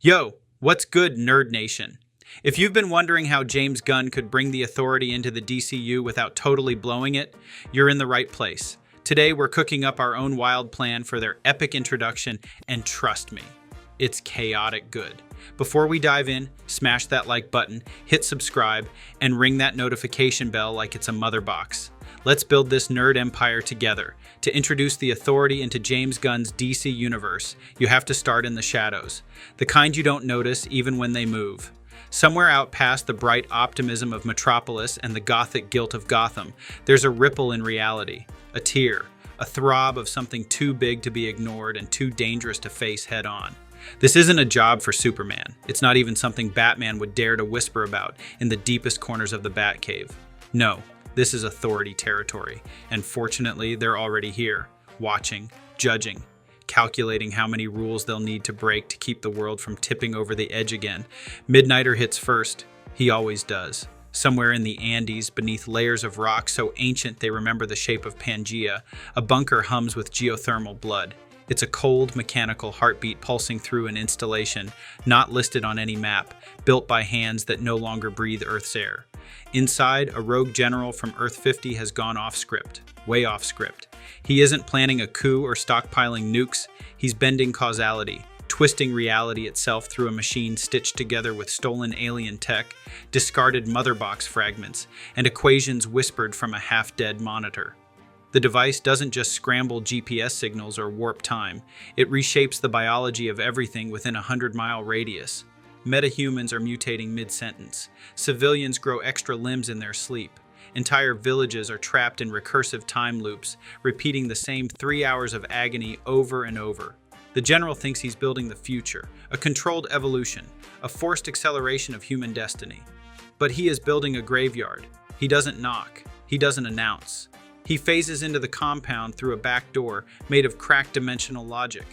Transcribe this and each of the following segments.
Yo, what's good, Nerd Nation? If you've been wondering how James Gunn could bring the authority into the DCU without totally blowing it, you're in the right place. Today, we're cooking up our own wild plan for their epic introduction, and trust me, it's chaotic good. Before we dive in, smash that like button, hit subscribe, and ring that notification bell like it's a mother box. Let's build this nerd empire together. To introduce the authority into James Gunn's DC universe, you have to start in the shadows, the kind you don't notice even when they move. Somewhere out past the bright optimism of Metropolis and the gothic guilt of Gotham, there's a ripple in reality, a tear, a throb of something too big to be ignored and too dangerous to face head on. This isn't a job for Superman. It's not even something Batman would dare to whisper about in the deepest corners of the Batcave. No. This is authority territory, and fortunately, they're already here, watching, judging, calculating how many rules they'll need to break to keep the world from tipping over the edge again. Midnighter hits first. He always does. Somewhere in the Andes, beneath layers of rock so ancient they remember the shape of Pangea, a bunker hums with geothermal blood. It's a cold, mechanical heartbeat pulsing through an installation, not listed on any map, built by hands that no longer breathe Earth's air. Inside, a rogue general from Earth 50 has gone off script, way off script. He isn't planning a coup or stockpiling nukes, he's bending causality, twisting reality itself through a machine stitched together with stolen alien tech, discarded motherbox fragments, and equations whispered from a half-dead monitor. The device doesn't just scramble GPS signals or warp time, it reshapes the biology of everything within a 100-mile radius. Metahumans are mutating mid-sentence. Civilians grow extra limbs in their sleep. Entire villages are trapped in recursive time loops, repeating the same 3 hours of agony over and over. The general thinks he's building the future, a controlled evolution, a forced acceleration of human destiny. But he is building a graveyard. He doesn't knock. He doesn't announce. He phases into the compound through a back door made of cracked dimensional logic.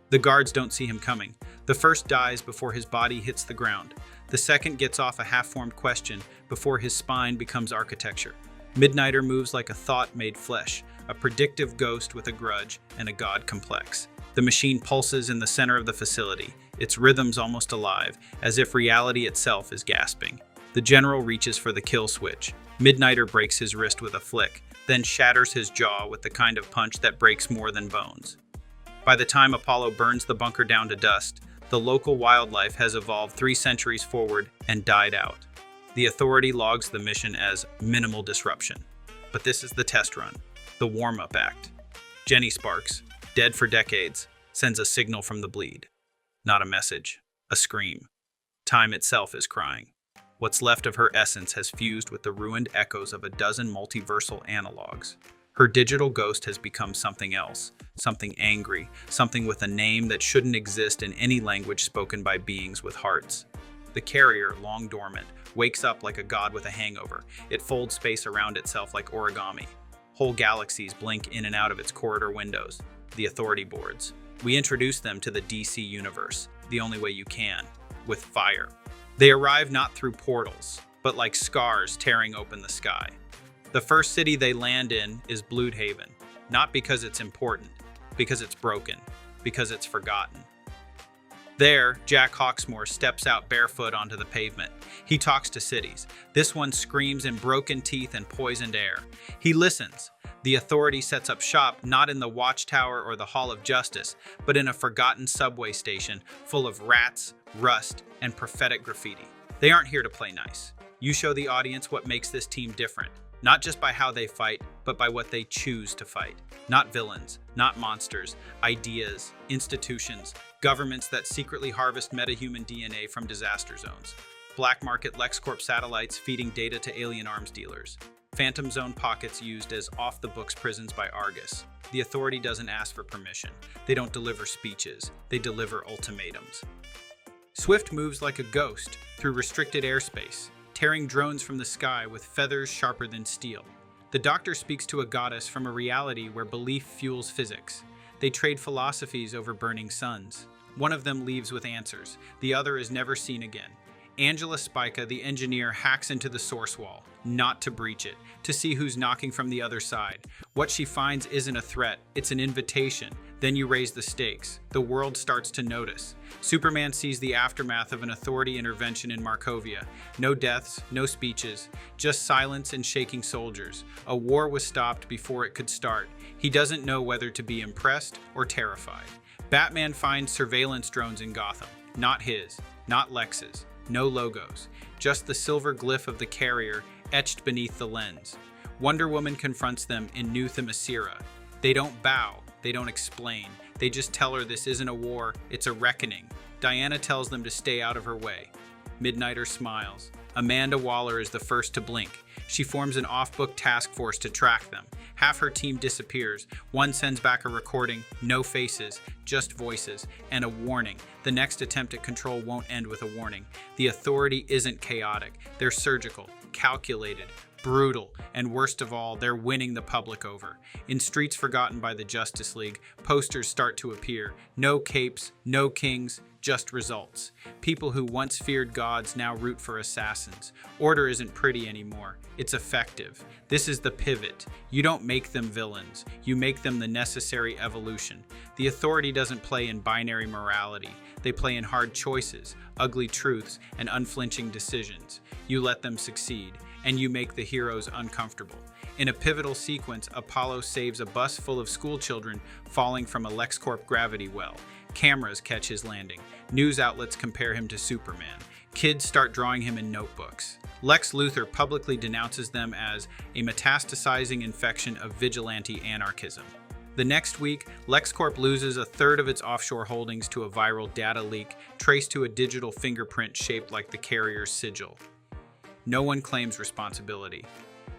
The guards don't see him coming. The first dies before his body hits the ground. The second gets off a half-formed question before his spine becomes architecture. Midnighter moves like a thought made flesh, a predictive ghost with a grudge and a god complex. The machine pulses in the center of the facility, its rhythms almost alive, as if reality itself is gasping. The general reaches for the kill switch. Midnighter breaks his wrist with a flick, then shatters his jaw with the kind of punch that breaks more than bones. By the time Apollo burns the bunker down to dust, the local wildlife has evolved 3 centuries forward and died out. The authority logs the mission as minimal disruption. But this is the test run, the warm-up act. Jenny Sparks, dead for decades, sends a signal from the bleed. Not a message, a scream. Time itself is crying. What's left of her essence has fused with the ruined echoes of a dozen multiversal analogs. Her digital ghost has become something else, something angry, something with a name that shouldn't exist in any language spoken by beings with hearts. The carrier, long dormant, wakes up like a god with a hangover. It folds space around itself like origami. Whole galaxies blink in and out of its corridor windows, the authority boards. We introduce them to the DC universe, the only way you can, with fire. They arrive not through portals, but like scars tearing open the sky. The first city they land in is Bloodhaven, not because it's important, because it's broken, because it's forgotten. There, Jack Hawksmoor steps out barefoot onto the pavement. He talks to cities. This one screams in broken teeth and poisoned air. He listens. The authority sets up shop not in the Watchtower or the Hall of Justice, but in a forgotten subway station full of rats, rust, and prophetic graffiti. They aren't here to play nice. You show the audience what makes this team different. Not just by how they fight, but by what they choose to fight. Not villains, not monsters, ideas, institutions, governments that secretly harvest metahuman DNA from disaster zones. Black market LexCorp satellites feeding data to alien arms dealers. Phantom Zone pockets used as off-the-books prisons by Argus. The authority doesn't ask for permission. They don't deliver speeches. They deliver ultimatums. Swift moves like a ghost through restricted airspace, tearing drones from the sky with feathers sharper than steel. The Doctor speaks to a goddess from a reality where belief fuels physics. They trade philosophies over burning suns. One of them leaves with answers. The other is never seen again. Angela Spica, the engineer, hacks into the source wall, not to breach it, to see who's knocking from the other side. What she finds isn't a threat, it's an invitation. Then you raise the stakes. The world starts to notice. Superman sees the aftermath of an authority intervention in Markovia. No deaths, no speeches, just silence and shaking soldiers. A war was stopped before it could start. He doesn't know whether to be impressed or terrified. Batman finds surveillance drones in Gotham. Not his, not Lex's, no logos. Just the silver glyph of the carrier etched beneath the lens. Wonder Woman confronts them in New Themyscira. They don't bow. They don't explain. They just tell her this isn't a war, it's a reckoning. Diana tells them to stay out of her way. Midnighter smiles. Amanda Waller is the first to blink. She forms an off-book task force to track them. Half her team disappears. One sends back a recording, no faces, just voices, and a warning. The next attempt at control won't end with a warning. The authority isn't chaotic. They're surgical, calculated, brutal, and worst of all, they're winning the public over. In streets forgotten by the Justice League, posters start to appear. No capes, no kings, just results. People who once feared gods now root for assassins. Order isn't pretty anymore. It's effective. This is the pivot. You don't make them villains. You make them the necessary evolution. The authority doesn't play in binary morality. They play in hard choices, ugly truths, and unflinching decisions. You let them succeed, and you make the heroes uncomfortable. In a pivotal sequence, Apollo saves a bus full of schoolchildren falling from a LexCorp gravity well. Cameras catch his landing. News outlets compare him to Superman. Kids start drawing him in notebooks. Lex Luthor publicly denounces them as a metastasizing infection of vigilante anarchism. The next week, LexCorp loses a third of its offshore holdings to a viral data leak traced to a digital fingerprint shaped like the carrier's sigil. No one claims responsibility.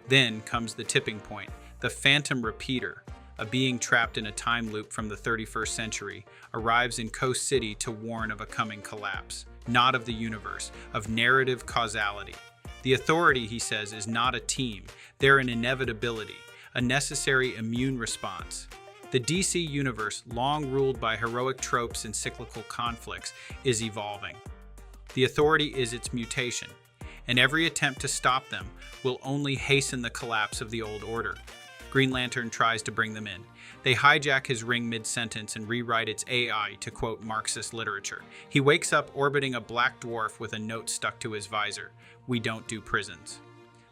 Then comes the tipping point. The Phantom Repeater, a being trapped in a time loop from the 31st century, arrives in Coast City to warn of a coming collapse, not of the universe, of narrative causality. The authority, he says, is not a team. They're an inevitability, a necessary immune response. The DC universe, long ruled by heroic tropes and cyclical conflicts, is evolving. The authority is its mutation, and every attempt to stop them will only hasten the collapse of the old order. Green Lantern tries to bring them in. They hijack his ring mid-sentence and rewrite its AI to quote Marxist literature. He wakes up orbiting a black dwarf with a note stuck to his visor. "We don't do prisons."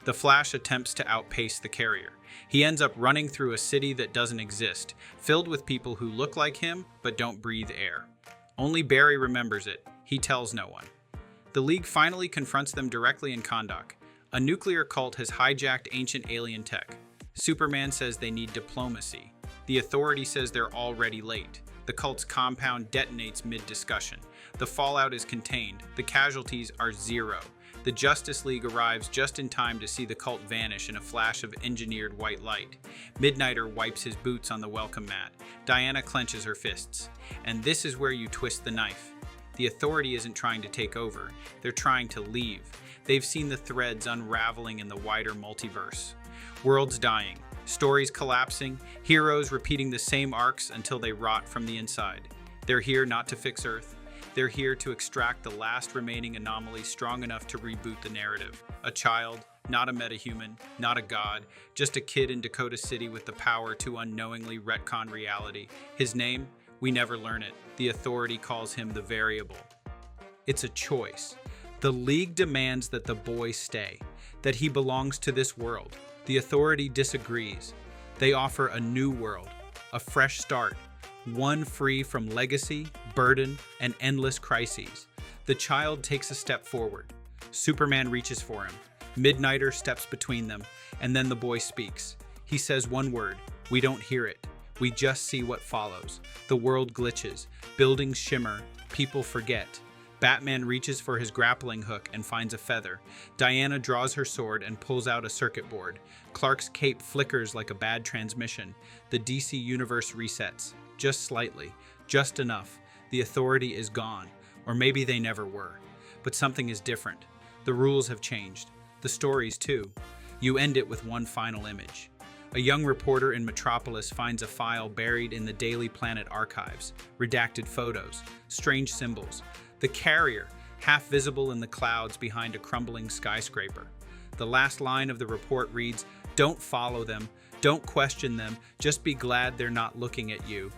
The Flash attempts to outpace the carrier. He ends up running through a city that doesn't exist, filled with people who look like him but don't breathe air. Only Barry remembers it. He tells no one. The League finally confronts them directly in Kahndaq. A nuclear cult has hijacked ancient alien tech. Superman says they need diplomacy. The authority says they're already late. The cult's compound detonates mid-discussion. The fallout is contained. The casualties are zero. The Justice League arrives just in time to see the cult vanish in a flash of engineered white light. Midnighter wipes his boots on the welcome mat. Diana clenches her fists. And this is where you twist the knife. The authority isn't trying to take over. They're trying to leave. They've seen the threads unraveling in the wider multiverse. Worlds dying, stories collapsing, heroes repeating the same arcs until they rot from the inside. They're here not to fix Earth. They're here to extract the last remaining anomaly strong enough to reboot the narrative. A child, not a metahuman, not a god, just a kid in Dakota City with the power to unknowingly retcon reality. His name? We never learn it. The authority calls him the variable. It's a choice. The League demands that the boy stay, that he belongs to this world. The authority disagrees. They offer a new world, a fresh start, one free from legacy, burden, and endless crises. The child takes a step forward. Superman reaches for him. Midnighter steps between them, and then the boy speaks. He says one word. We don't hear it. We just see what follows. The world glitches. Buildings shimmer. People forget. Batman reaches for his grappling hook and finds a feather. Diana draws her sword and pulls out a circuit board. Clark's cape flickers like a bad transmission. The DC universe resets. Just slightly. Just enough. The authority is gone. Or maybe they never were. But something is different. The rules have changed. The stories too. You end it with one final image. A young reporter in Metropolis finds a file buried in the Daily Planet archives. Redacted photos. Strange symbols. The carrier, half visible in the clouds behind a crumbling skyscraper. The last line of the report reads, "Don't follow them, don't question them, just be glad they're not looking at you."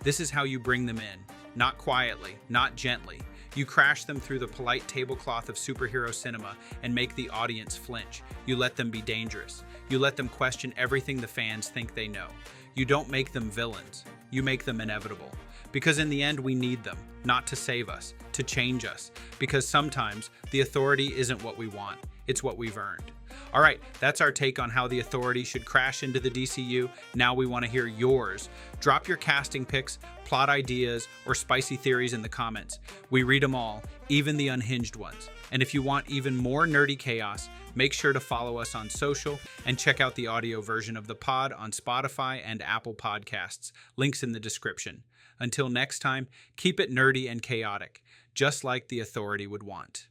This is how you bring them in. Not quietly, not gently. You crash them through the polite tablecloth of superhero cinema and make the audience flinch. You let them be dangerous. You let them question everything the fans think they know. You don't make them villains. You make them inevitable. Because in the end, we need them, not to save us, to change us. Because sometimes the authority isn't what we want, it's what we've earned. All right, that's our take on how the authority should crash into the DCU. Now we want to hear yours. Drop your casting picks, plot ideas, or spicy theories in the comments. We read them all, even the unhinged ones. And if you want even more nerdy chaos, make sure to follow us on social and check out the audio version of the pod on Spotify and Apple Podcasts. Links in the description. Until next time, keep it nerdy and chaotic, just like the authority would want.